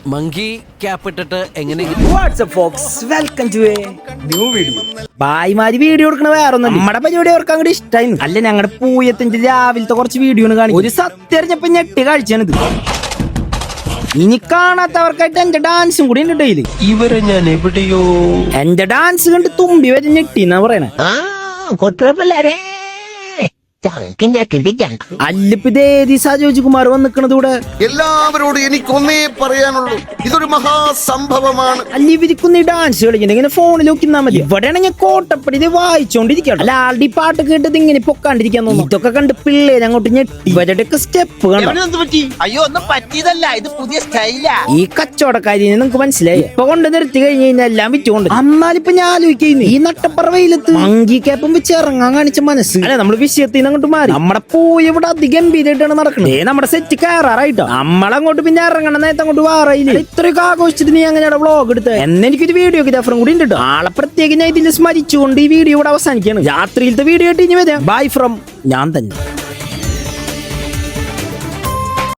Monkey cap ഇട്ടിട്ട് എങ്ങനെ WhatsApp folks welcome to a new video. ബായിമാര് വീഡിയോ എടുക്കണ വേറൊന്നും നമ്മുടെ പരിപാടി അവർക്ക് അങ്ങോട്ട് ഇഷ്ടമായി. അല്ല ഞങ്ങളുടെ പൂയത്തിന്റെ രാവിലത്തെ കുറച്ച് വീഡിയോ കാണി. ഒരു സത്യറിഞ്ഞപ്പോ ഞെട്ടി കാഴ്ചയാണിത്. ഇനി കാണാത്തവർക്കായിട്ട് എന്റെ ഡാൻസും കൂടി ഉണ്ട് ഡെയിലി. ഇവരെ ഞാൻ എവിടെയോ എന്റെ ഡാൻസ് കണ്ട് തുമ്പി വരെ ഞെട്ടി എന്നാ പറയണേ. അല്ലിപ്പേതി സജോജ് കുമാർ വന്നിക്കണത് കൂടെ. എല്ലാവരോടും എനിക്കൊന്നേ പറയാനുള്ളൂ, ഇതൊരു മഹാസംഭവമാണ്. അല്ല ഇവർക്കൊന്ന് ഈ ഡാൻസ് കളിക്കണ്ട, ഇങ്ങനെ ഫോണിൽ നോക്കിന്നാ മതി. ഇവിടെയാണ് ഞാൻ കോട്ടപ്പടി ഇത് വായിച്ചോണ്ടിരിക്കണം. അല്ല ആളുടെ ഈ പാട്ട് കേട്ടത് ഇങ്ങനെ പൊക്കാണ്ടിരിക്കാൻ തോന്നുന്നു. ഇതൊക്കെ കണ്ട് പിള്ളേര് അങ്ങോട്ട് ഞെട്ടി. ഇവരുടെയൊക്കെ സ്റ്റെപ്പ് കണ്ടോ? അയ്യോ ഒന്നും പറ്റിയതല്ല, ഇത് പുതിയ സ്റ്റൈലാ. ഈ കച്ചവടക്കാരിനെ നിങ്ങൾക്ക് മനസ്സിലായി. ഇപ്പൊ കൊണ്ട് നിർത്തി കഴിഞ്ഞ് കഴിഞ്ഞാൽ എല്ലാം വിറ്റുകൊണ്ട്. എന്നാലിപ്പോ ഞാൻ ആലോചിക്കുന്നു, ഈ നട്ടപ്പറവയിലെത്ത് മങ്കി ക്യാപ്പും വെച്ച് ഇറങ്ങാൻ കാണിച്ച മനസ്സ്. അല്ലെ നമ്മള് വിഷയത്തിൽ അങ്ങോട്ട് മാറി. നമ്മുടെ പോയി ഇവിടെ ഗംഭീരമായിട്ടാണ് നടക്കുന്നത്. നമ്മുടെ സെറ്റ് കയറാറായിട്ടോ. നമ്മളങ്ങോട്ട് പിന്നെ ഇറങ്ങണ നേരത്തെ അങ്ങോട്ട് വാറയില്ല. ഇത്രയൊക്കെ ആഘോഷിച്ചിട്ട് നീ അങ്ങനെയാണ് വ്ളോഗ് എടുത്തത്. എന്നെനിക്കൊരു വീഡിയോ ഗ്രാഫറും കൂടി ഉണ്ട്. ആളെ പ്രത്യേകം ഞാൻ ഇതിൽ സ്മരിച്ചുകൊണ്ട് ഈ വീഡിയോ ഇവിടെ അവസാനിക്കുകയാണ്. രാത്രിയിലത്തെ വീഡിയോ ആയിട്ട് ഇനി വരാം. ബൈ ഫ്രം ഞാൻ തന്നെ.